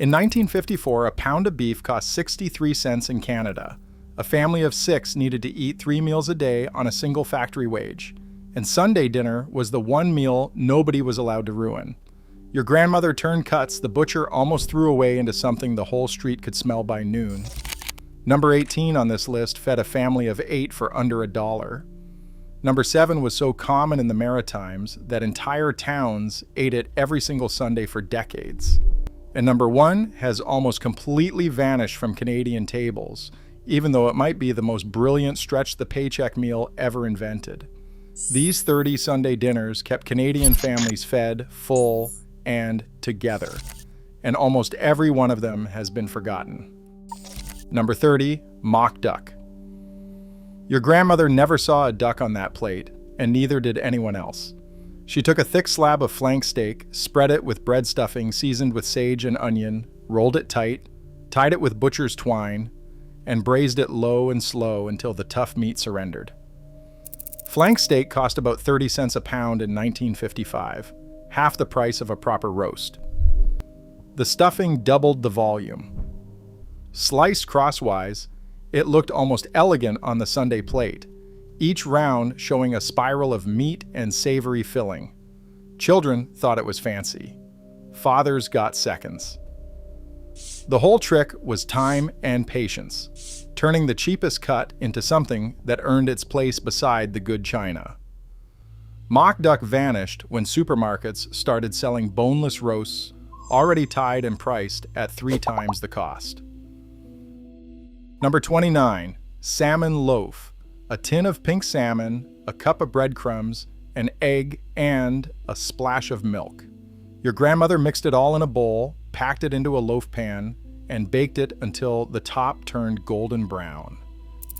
In 1954, a pound of beef cost 63 cents in Canada. A family of 6 needed to eat 3 meals a day on a single factory wage. And Sunday dinner was the one meal nobody was allowed to ruin. Your grandmother turned cuts the butcher almost threw away into something the whole street could smell by noon. Number 18 on this list fed a family of 8 for under $1. Number 7 was so common in the Maritimes that entire towns ate it every single Sunday for decades. And number 1 has almost completely vanished from Canadian tables, even though it might be the most brilliant stretch the paycheck meal ever invented. These 30 Sunday dinners kept Canadian families fed, full, and together. And almost every one of them has been forgotten. Number 30, mock duck. Your grandmother never saw a duck on that plate, and neither did anyone else. She took a thick slab of flank steak, spread it with bread stuffing seasoned with sage and onion, rolled it tight, tied it with butcher's twine, and braised it low and slow until the tough meat surrendered. Flank steak cost about 30 cents a pound in 1955, half the price of a proper roast. The stuffing doubled the volume. Sliced crosswise, it looked almost elegant on the Sunday plate, each round showing a spiral of meat and savory filling. Children thought it was fancy. Fathers got seconds. The whole trick was time and patience, turning the cheapest cut into something that earned its place beside the good china. Mock duck vanished when supermarkets started selling boneless roasts, already tied and priced at 3 times the cost. Number 29, salmon loaf. A tin of pink salmon, a cup of breadcrumbs, an egg, and a splash of milk. Your grandmother mixed it all in a bowl, packed it into a loaf pan, and baked it until the top turned golden brown.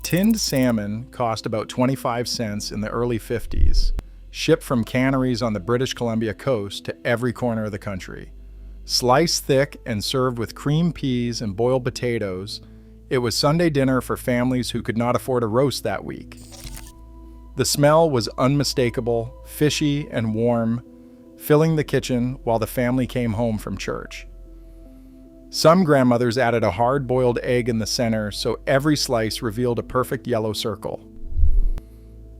Tinned salmon cost about 25 cents in the early 50s, shipped from canneries on the British Columbia coast to every corner of the country. Sliced thick and served with cream peas and boiled potatoes, it was Sunday dinner for families who could not afford a roast that week. The smell was unmistakable, fishy and warm, filling the kitchen while the family came home from church. Some grandmothers added a hard-boiled egg in the center so every slice revealed a perfect yellow circle.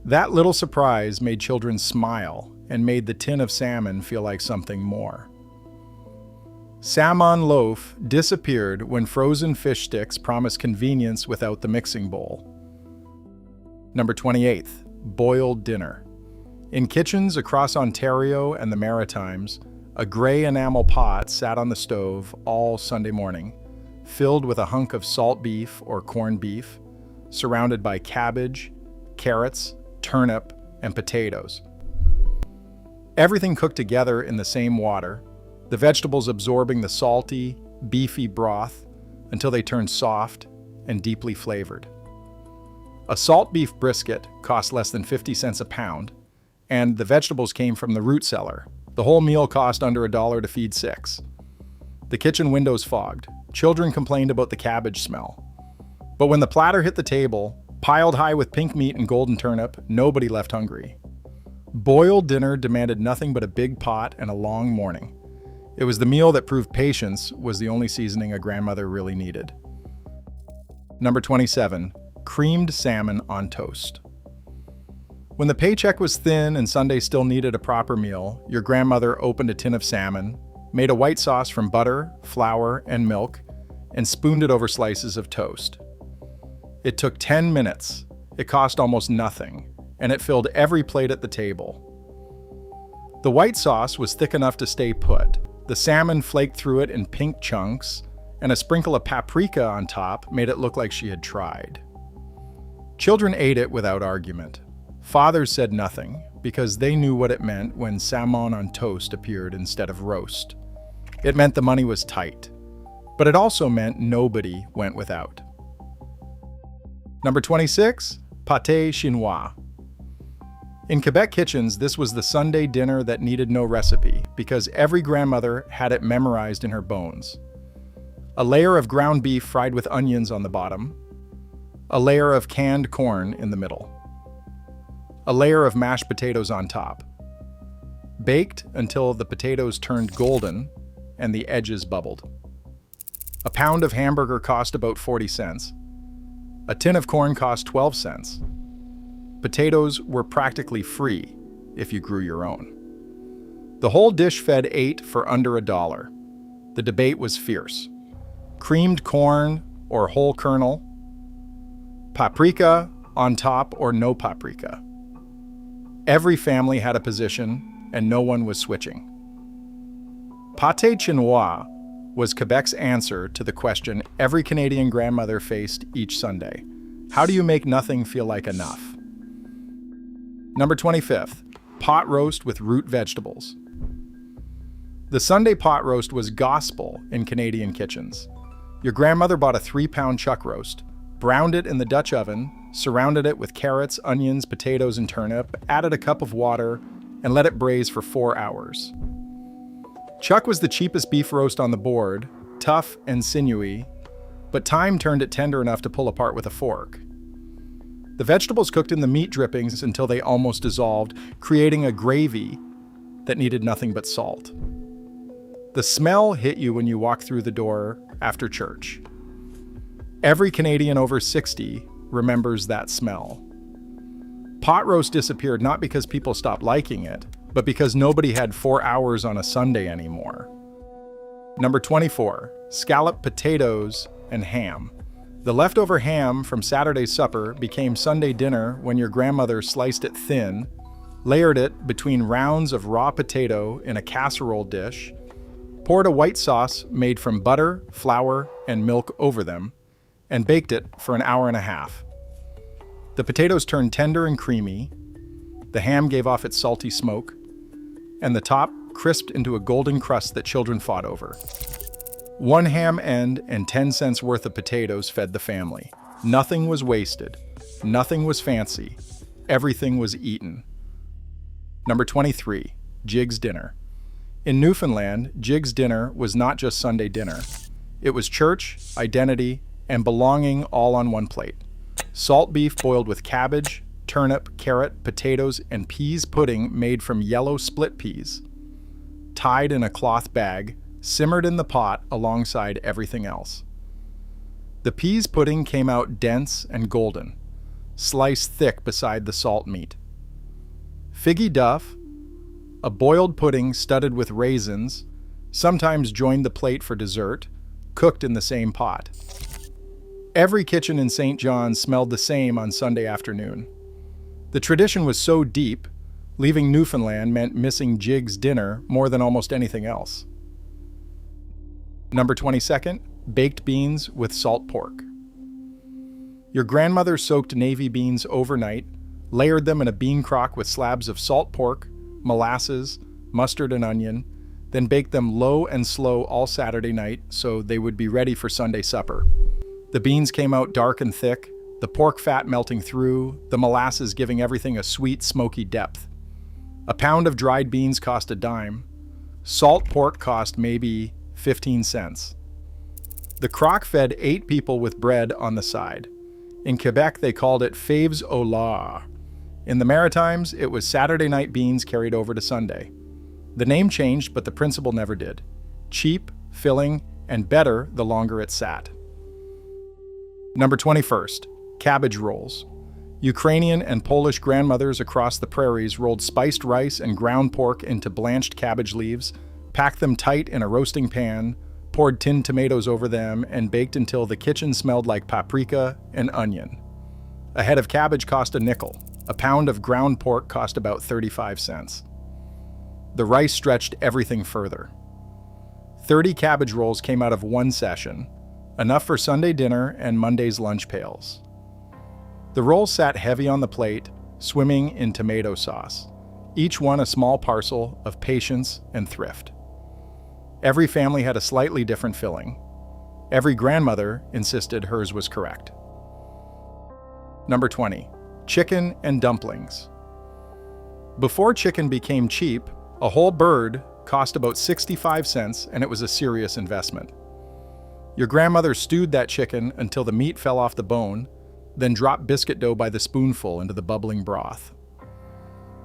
That little surprise made children smile and made the tin of salmon feel like something more. Salmon loaf disappeared when frozen fish sticks promised convenience without the mixing bowl. Number 28, boiled dinner. In kitchens across Ontario and the Maritimes, a gray enamel pot sat on the stove all Sunday morning, filled with a hunk of salt beef or corned beef, surrounded by cabbage, carrots, turnip, and potatoes. Everything cooked together in the same water, the vegetables absorbing the salty, beefy broth until they turned soft and deeply flavored. A salt beef brisket cost less than 50 cents a pound, and the vegetables came from the root cellar. The whole meal cost under $1 to feed 6. The kitchen windows fogged. Children complained about the cabbage smell. But when the platter hit the table, piled high with pink meat and golden turnip, nobody left hungry. Boiled dinner demanded nothing but a big pot and a long morning. It was the meal that proved patience was the only seasoning a grandmother really needed. Number 27, creamed salmon on toast. When the paycheck was thin and Sunday still needed a proper meal, your grandmother opened a tin of salmon, made a white sauce from butter, flour, and milk, and spooned it over slices of toast. It took 10 minutes, it cost almost nothing, and it filled every plate at the table. The white sauce was thick enough to stay put. The salmon flaked through it in pink chunks, and a sprinkle of paprika on top made it look like she had tried. Children ate it without argument. Fathers said nothing, because they knew what it meant when salmon on toast appeared instead of roast. It meant the money was tight, but it also meant nobody went without. Number 26, pate chinois. In Quebec kitchens, this was the Sunday dinner that needed no recipe, because every grandmother had it memorized in her bones. A layer of ground beef fried with onions on the bottom, a layer of canned corn in the middle, a layer of mashed potatoes on top, baked until the potatoes turned golden and the edges bubbled. A pound of hamburger cost about 40 cents. A tin of corn cost 12 cents. Potatoes were practically free if you grew your own. The whole dish fed 8 for under $1. The debate was fierce. Creamed corn or whole kernel? Paprika on top or no paprika? Every family had a position, and no one was switching. Pate chinois was Quebec's answer to the question every Canadian grandmother faced each Sunday. How do you make nothing feel like enough? Number 25th, pot roast with root vegetables. The Sunday pot roast was gospel in Canadian kitchens. Your grandmother bought a 3-pound chuck roast, browned it in the Dutch oven, surrounded it with carrots, onions, potatoes, and turnip, added a cup of water, and let it braise for 4 hours. Chuck was the cheapest beef roast on the board, tough and sinewy, but time turned it tender enough to pull apart with a fork. The vegetables cooked in the meat drippings until they almost dissolved, creating a gravy that needed nothing but salt. The smell hit you when you walked through the door after church. Every Canadian over 60 remembers that smell. Pot roast disappeared not because people stopped liking it, but because nobody had 4 hours on a Sunday anymore. Number 24, scalloped potatoes and ham. The leftover ham from Saturday's supper became Sunday dinner when your grandmother sliced it thin, layered it between rounds of raw potato in a casserole dish, poured a white sauce made from butter, flour, and milk over them, and baked it for an hour and a half. The potatoes turned tender and creamy, the ham gave off its salty smoke, and the top crisped into a golden crust that children fought over. 1 ham end and 10 cents worth of potatoes fed the family. Nothing was wasted. Nothing was fancy. Everything was eaten. Number 23, Jig's dinner. In Newfoundland, Jig's dinner was not just Sunday dinner. It was church, identity, and belonging all on one plate. Salt beef boiled with cabbage, turnip, carrot, potatoes, and peas pudding made from yellow split peas. Tied in a cloth bag, simmered in the pot alongside everything else. The peas pudding came out dense and golden, sliced thick beside the salt meat. Figgy duff, a boiled pudding studded with raisins, sometimes joined the plate for dessert, cooked in the same pot. Every kitchen in St. John's smelled the same on Sunday afternoon. The tradition was so deep, leaving Newfoundland meant missing Jig's dinner more than almost anything else. Number 22nd, baked beans with salt pork. Your grandmother soaked navy beans overnight, layered them in a bean crock with slabs of salt pork, molasses, mustard, and onion, then baked them low and slow all Saturday night so they would be ready for Sunday supper. The beans came out dark and thick, the pork fat melting through, the molasses giving everything a sweet, smoky depth. A pound of dried beans cost a dime. Salt pork cost maybe 15 cents. The crock fed 8 people with bread on the side. In Quebec, they called it faves au lard. In the Maritimes, it was Saturday night beans carried over to Sunday. The name changed, but the principle never did. Cheap, filling, and better the longer it sat. Number 21st, cabbage rolls. Ukrainian and Polish grandmothers across the prairies rolled spiced rice and ground pork into blanched cabbage leaves, packed them tight in a roasting pan, poured tinned tomatoes over them, and baked until the kitchen smelled like paprika and onion. A head of cabbage cost a nickel. A pound of ground pork cost about 35 cents. The rice stretched everything further. 30 cabbage rolls came out of one session, enough for Sunday dinner and Monday's lunch pails. The rolls sat heavy on the plate, swimming in tomato sauce, each one a small parcel of patience and thrift. Every family had a slightly different filling. Every grandmother insisted hers was correct. Number 20, chicken and dumplings. Before chicken became cheap, a whole bird cost about 65 cents, and it was a serious investment. Your grandmother stewed that chicken until the meat fell off the bone, then dropped biscuit dough by the spoonful into the bubbling broth.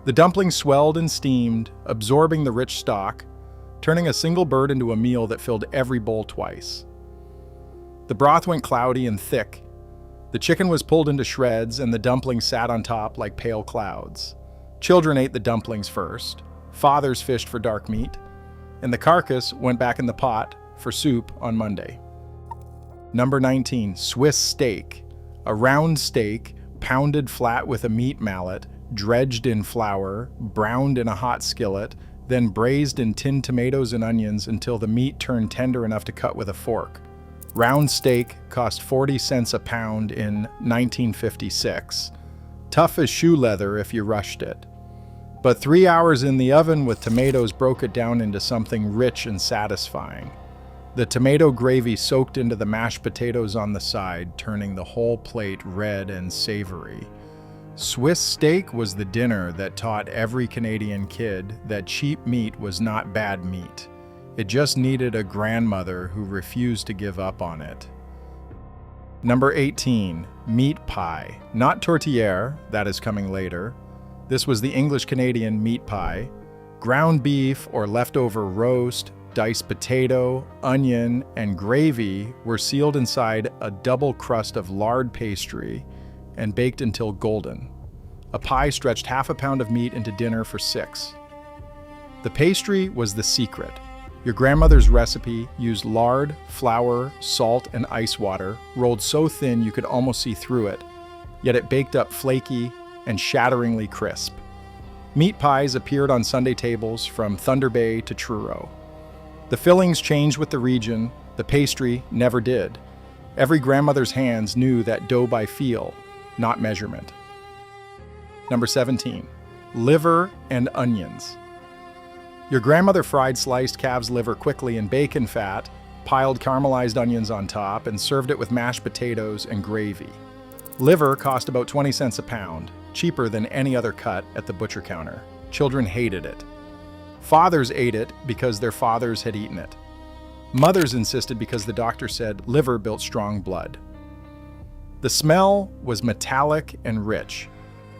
The dumplings swelled and steamed, absorbing the rich stock, turning a single bird into a meal that filled every bowl twice. The broth went cloudy and thick. The chicken was pulled into shreds and the dumplings sat on top like pale clouds. Children ate the dumplings first. Fathers fished for dark meat. And the carcass went back in the pot for soup on Monday. Number 19, Swiss steak. A round steak, pounded flat with a meat mallet, dredged in flour, browned in a hot skillet, then braised in tinned tomatoes and onions until the meat turned tender enough to cut with a fork. Round steak cost 40 cents a pound in 1956. Tough as shoe leather if you rushed it. But 3 hours in the oven with tomatoes broke it down into something rich and satisfying. The tomato gravy soaked into the mashed potatoes on the side, turning the whole plate red and savory. Swiss steak was the dinner that taught every Canadian kid that cheap meat was not bad meat. It just needed a grandmother who refused to give up on it. Number 18, meat pie. Not tourtiere, that is coming later. This was the English-Canadian meat pie. Ground beef or leftover roast, diced potato, onion, and gravy were sealed inside a double crust of lard pastry and baked until golden. A pie stretched half a pound of meat into dinner for 6. The pastry was the secret. Your grandmother's recipe used lard, flour, salt, and ice water, rolled so thin you could almost see through it, yet it baked up flaky and shatteringly crisp. Meat pies appeared on Sunday tables from Thunder Bay to Truro. The fillings changed with the region, the pastry never did. Every grandmother's hands knew that dough by feel, not measurement. Number 17, liver and onions. Your grandmother fried sliced calf's liver quickly in bacon fat, piled caramelized onions on top, and served it with mashed potatoes and gravy. Liver cost about 20 cents a pound, cheaper than any other cut at the butcher counter. Children hated it. Fathers ate it because their fathers had eaten it. Mothers insisted because the doctor said liver built strong blood. The smell was metallic and rich,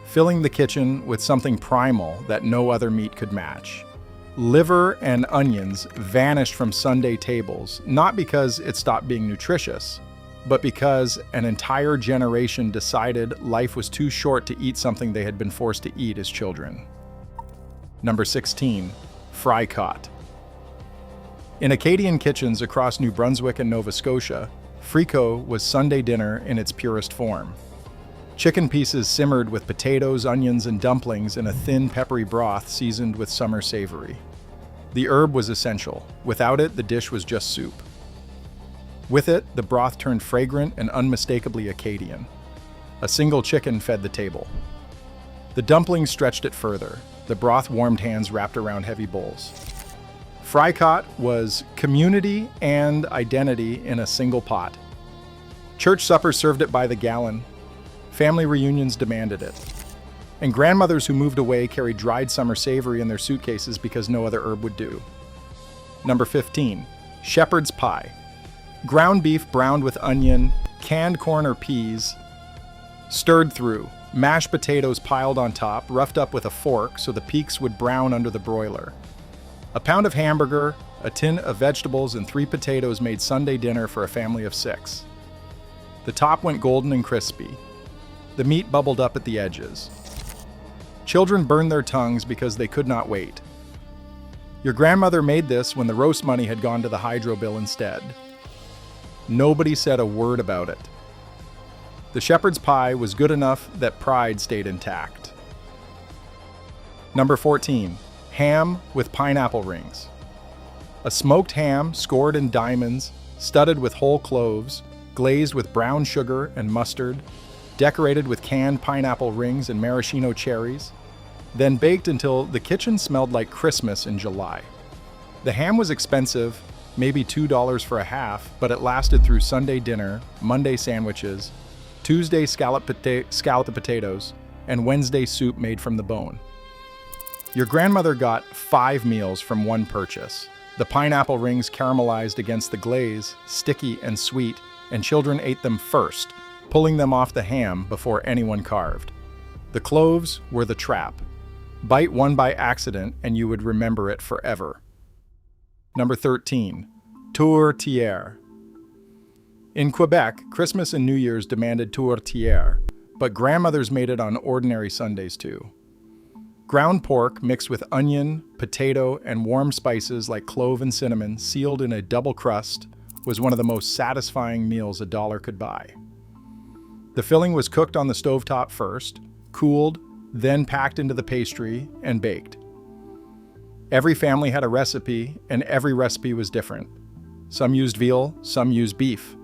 filling the kitchen with something primal that no other meat could match. Liver and onions vanished from Sunday tables, not because it stopped being nutritious, but because an entire generation decided life was too short to eat something they had been forced to eat as children. Number 16, Fricot. In Acadian kitchens across New Brunswick and Nova Scotia, Fricot was Sunday dinner in its purest form. Chicken pieces simmered with potatoes, onions, and dumplings in a thin, peppery broth seasoned with summer savory. The herb was essential. Without it, the dish was just soup. With it, the broth turned fragrant and unmistakably Acadian. A single chicken fed the table. The dumplings stretched it further. The broth warmed hands wrapped around heavy bowls. Fricot was community and identity in a single pot. Church suppers served it by the gallon. Family reunions demanded it. And grandmothers who moved away carried dried summer savory in their suitcases because no other herb would do. Number 15, shepherd's pie. Ground beef browned with onion, canned corn or peas, stirred through, mashed potatoes piled on top, roughed up with a fork so the peaks would brown under the broiler. A pound of hamburger, a tin of vegetables, and 3 potatoes made Sunday dinner for a family of 6. The top went golden and crispy. The meat bubbled up at the edges. Children burned their tongues because they could not wait. Your grandmother made this when the roast money had gone to the hydro bill instead. Nobody said a word about it. The shepherd's pie was good enough that pride stayed intact. Number 14, ham with pineapple rings. A smoked ham scored in diamonds, studded with whole cloves, glazed with brown sugar and mustard, decorated with canned pineapple rings and maraschino cherries, then baked until the kitchen smelled like Christmas in July. The ham was expensive, maybe $2 for a half, but it lasted through Sunday dinner, Monday sandwiches, Tuesday scalloped potatoes, and Wednesday soup made from the bone. Your grandmother got 5 meals from one purchase. The pineapple rings caramelized against the glaze, sticky and sweet, and children ate them first, pulling them off the ham before anyone carved. The cloves were the trap. Bite one by accident and you would remember it forever. Number 13, Tourtiere. In Quebec, Christmas and New Year's demanded tourtiere, but grandmothers made it on ordinary Sundays too. Ground pork mixed with onion, potato, and warm spices like clove and cinnamon, sealed in a double crust, was one of the most satisfying meals $1 could buy. The filling was cooked on the stovetop first, cooled, then packed into the pastry and baked. Every family had a recipe, and every recipe was different. Some used veal, some used beef.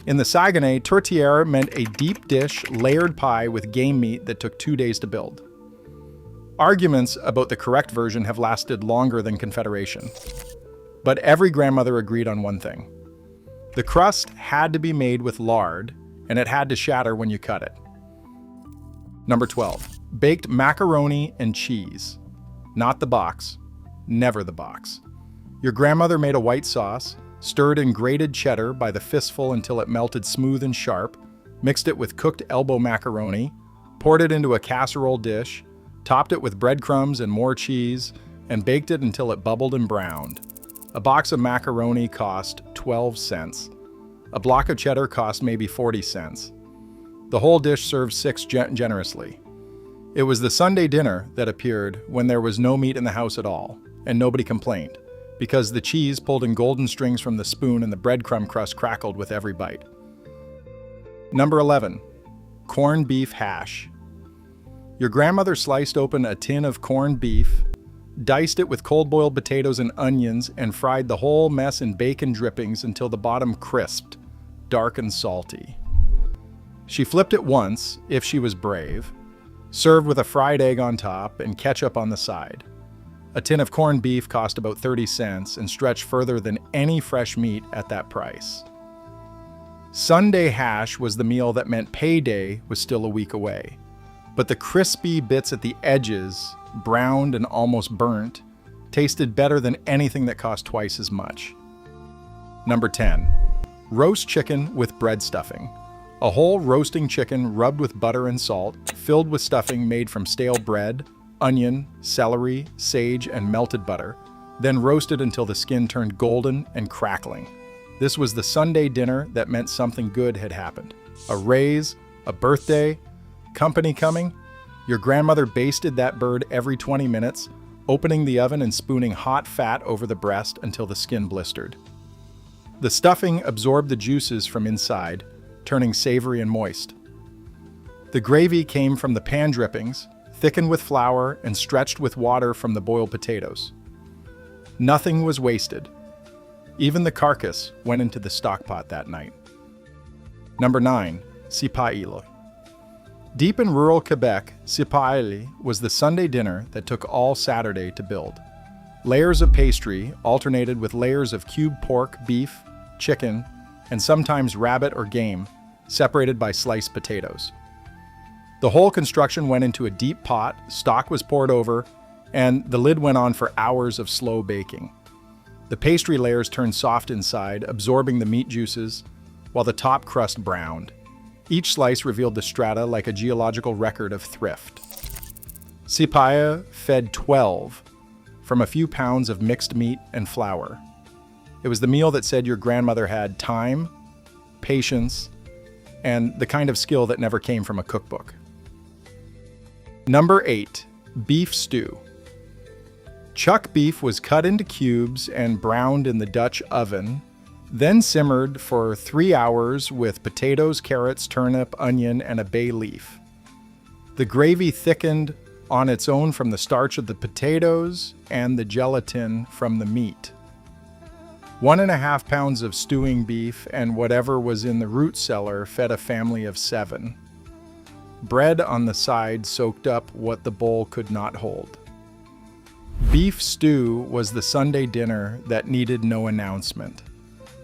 In the Saguenay, tourtiere meant a deep dish layered pie with game meat that took 2 days to build. Arguments about the correct version have lasted longer than Confederation. But every grandmother agreed on one thing. The crust had to be made with lard, and it had to shatter when you cut it. Number 12. Baked macaroni and cheese. Not the box. Never the box. Your grandmother made a white sauce, stirred in grated cheddar by the fistful until it melted smooth and sharp, mixed it with cooked elbow macaroni, poured it into a casserole dish, topped it with breadcrumbs and more cheese, and baked it until it bubbled and browned. A box of macaroni cost 12 cents. A block of cheddar cost maybe 40 cents. The whole dish served 6 generously. It was the Sunday dinner that appeared when there was no meat in the house at all, and nobody complained, because the cheese pulled in golden strings from the spoon and the breadcrumb crust crackled with every bite. Number 11. Corned beef hash. Your grandmother sliced open a tin of corned beef, diced it with cold-boiled potatoes and onions, and fried the whole mess in bacon drippings until the bottom crisped, dark and salty. She flipped it once, if she was brave, served with a fried egg on top and ketchup on the side. A tin of corned beef cost about 30 cents and stretched further than any fresh meat at that price. Sunday hash was the meal that meant payday was still a week away. But the crispy bits at the edges, browned and almost burnt, tasted better than anything that cost twice as much. Number 10. Roast chicken with bread stuffing. A whole roasting chicken rubbed with butter and salt, filled with stuffing made from stale bread, onion, celery, sage, and melted butter, then roasted until the skin turned golden and crackling. This was the Sunday dinner that meant something good had happened. A raise, a birthday, company coming. Your grandmother basted that bird every 20 minutes, opening the oven and spooning hot fat over the breast until the skin blistered. The stuffing absorbed the juices from inside, turning savory and moist. The gravy came from the pan drippings, thickened with flour and stretched with water from the boiled potatoes. Nothing was wasted. Even the carcass went into the stockpot that night. Number 9. Sipaille. Deep in rural Quebec, Sipaille was the Sunday dinner that took all Saturday to build. Layers of pastry alternated with layers of cubed pork, beef, chicken, and sometimes rabbit or game, separated by sliced potatoes. The whole construction went into a deep pot, stock was poured over, and the lid went on for hours of slow baking. The pastry layers turned soft inside, absorbing the meat juices, while the top crust browned. Each slice revealed the strata like a geological record of thrift. Sipaille fed 12 from a few pounds of mixed meat and flour. It was the meal that said your grandmother had time, patience, and the kind of skill that never came from a cookbook. Number 8. Beef stew. Chuck beef was cut into cubes and browned in the Dutch oven, then simmered for 3 hours with potatoes, carrots, turnip, onion, and a bay leaf. The gravy thickened on its own from the starch of the potatoes and the gelatin from the meat. 1.5 pounds of stewing beef and whatever was in the root cellar fed a family of 7. Bread on the side soaked up what the bowl could not hold. Beef stew was the Sunday dinner that needed no announcement.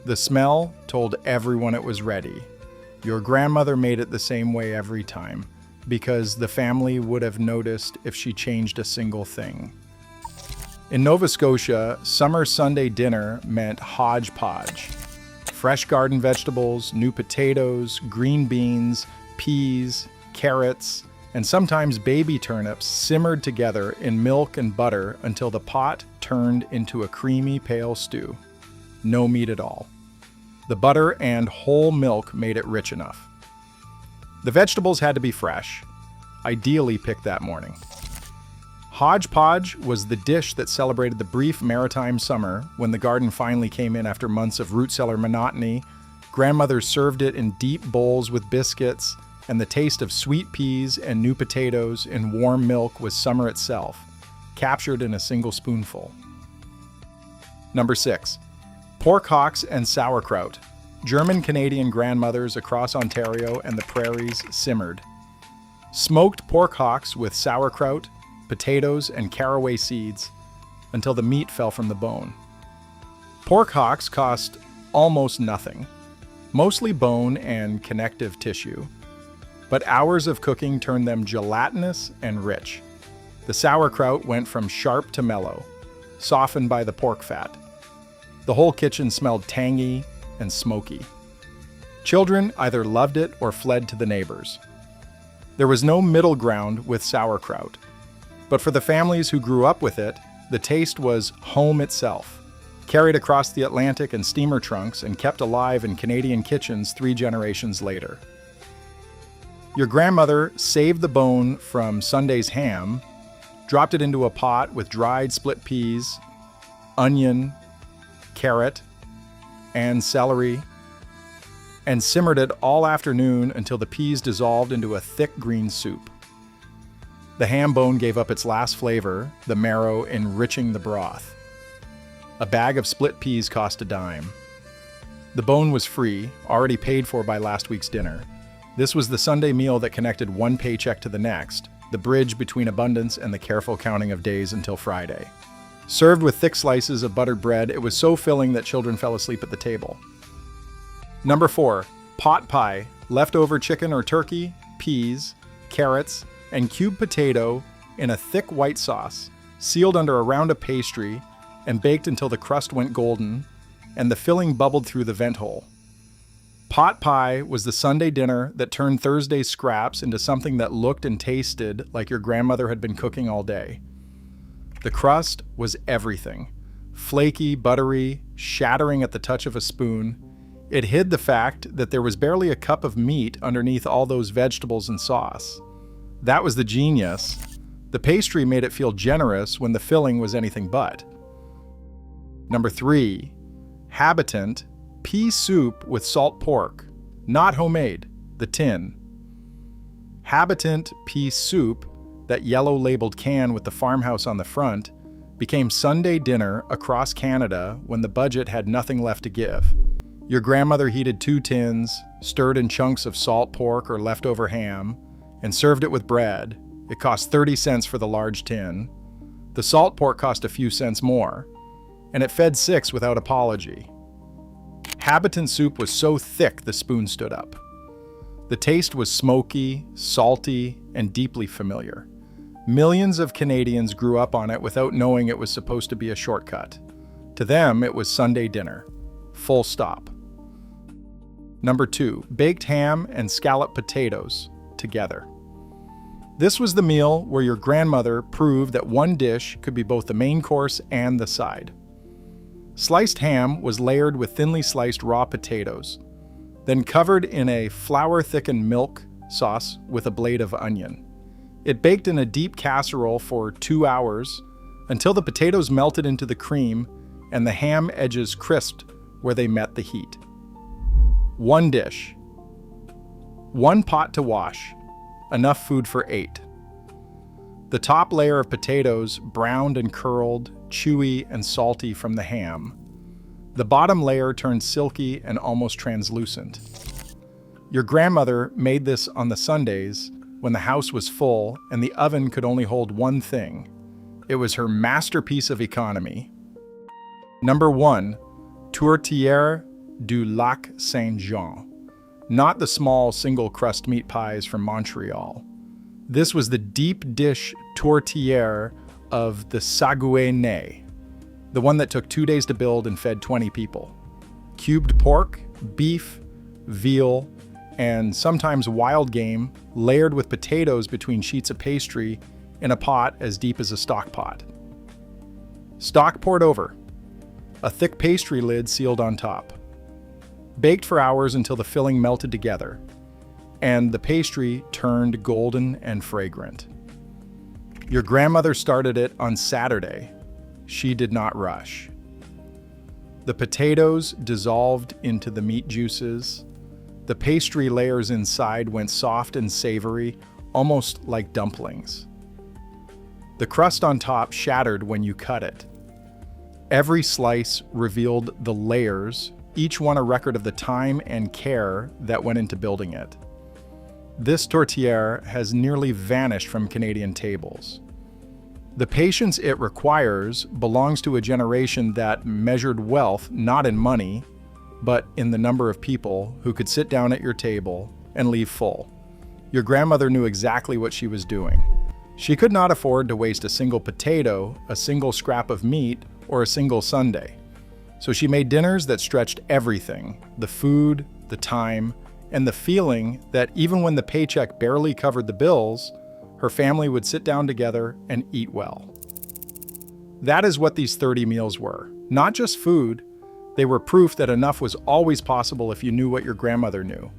The smell told everyone it was ready. Your grandmother made it the same way every time, because the family would have noticed if she changed a single thing. In Nova Scotia, summer Sunday dinner meant hodgepodge. Fresh garden vegetables, new potatoes, green beans, peas, carrots, and sometimes baby turnips simmered together in milk and butter until the pot turned into a creamy, pale stew. No meat at all. The butter and whole milk made it rich enough. The vegetables had to be fresh, ideally picked that morning. Hodgepodge was the dish that celebrated the brief maritime summer when the garden finally came in after months of root cellar monotony. Grandmothers served it in deep bowls with biscuits, and the taste of sweet peas and new potatoes in warm milk was summer itself, captured in a single spoonful. Number 6. Pork hocks and sauerkraut. German-Canadian grandmothers across Ontario and the prairies simmered. Smoked pork hocks with sauerkraut, potatoes, and caraway seeds until the meat fell from the bone. Pork hocks cost almost nothing, mostly bone and connective tissue, but hours of cooking turned them gelatinous and rich. The sauerkraut went from sharp to mellow, softened by the pork fat. The whole kitchen smelled tangy and smoky. Children either loved it or fled to the neighbors. There was no middle ground with sauerkraut, but for the families who grew up with it, the taste was home itself, carried across the Atlantic in steamer trunks and kept alive in Canadian kitchens 3 generations later. Your grandmother saved the bone from Sunday's ham, dropped it into a pot with dried split peas, onion, carrot, and celery, and simmered it all afternoon until the peas dissolved into a thick green soup. The ham bone gave up its last flavor, the marrow enriching the broth. A bag of split peas cost a dime. The bone was free, already paid for by last week's dinner. This was the Sunday meal that connected one paycheck to the next, the bridge between abundance and the careful counting of days until Friday. Served with thick slices of buttered bread, it was so filling that children fell asleep at the table. Number 4, pot pie, leftover chicken or turkey, peas, carrots, and cubed potato in a thick white sauce, sealed under a round of pastry and baked until the crust went golden and the filling bubbled through the vent hole. Pot pie was the Sunday dinner that turned Thursday's scraps into something that looked and tasted like your grandmother had been cooking all day. The crust was everything. Flaky, buttery, shattering at the touch of a spoon. It hid the fact that there was barely a cup of meat underneath all those vegetables and sauce. That was the genius. The pastry made it feel generous when the filling was anything but. Number 3, Habitant, pea soup with salt pork. Not homemade, the tin. Habitant pea soup, that yellow labeled can with the farmhouse on the front, became Sunday dinner across Canada when the budget had nothing left to give. Your grandmother heated 2 tins, stirred in chunks of salt pork or leftover ham, and served it with bread. It cost 30 cents for the large tin. The salt pork cost a few cents more, and it fed 6 without apology. Habitant soup was so thick the spoon stood up. The taste was smoky, salty, and deeply familiar. Millions of Canadians grew up on it without knowing it was supposed to be a shortcut. To them, it was Sunday dinner. Full stop. Number 2, baked ham and scalloped potatoes together. This was the meal where your grandmother proved that one dish could be both the main course and the side. Sliced ham was layered with thinly sliced raw potatoes, then covered in a flour-thickened milk sauce with a blade of onion. It baked in a deep casserole for 2 hours until the potatoes melted into the cream and the ham edges crisped where they met the heat. One dish. One pot to wash. Enough food for 8. The top layer of potatoes browned and curled, chewy and salty from the ham. The bottom layer turned silky and almost translucent. Your grandmother made this on the Sundays when the house was full and the oven could only hold one thing. It was her masterpiece of economy. Number 1, Tourtiere du Lac Saint-Jean. Not the small single-crust meat pies from Montreal. This was the deep dish tourtiere of the Saguenay, the one that took 2 days to build and fed 20 people. Cubed pork, beef, veal, and sometimes wild game layered with potatoes between sheets of pastry in a pot as deep as a stock pot. Stock poured over. A thick pastry lid sealed on top. baked for hours until the filling melted together, and the pastry turned golden and fragrant. Your grandmother started it on Saturday. She did not rush. The potatoes dissolved into the meat juices. The pastry layers inside went soft and savory, almost like dumplings. The crust on top shattered when you cut it. Every slice revealed the layers, each one a record of the time and care that went into building it. This tourtiere has nearly vanished from Canadian tables. The patience it requires belongs to a generation that measured wealth not in money, but in the number of people who could sit down at your table and leave full. Your grandmother knew exactly what she was doing. She could not afford to waste a single potato, a single scrap of meat, or a single sundae. So she made dinners that stretched everything: the food, the time, and the feeling that even when the paycheck barely covered the bills, her family would sit down together and eat well. That is what these 30 meals were. Not just food, they were proof that enough was always possible if you knew what your grandmother knew.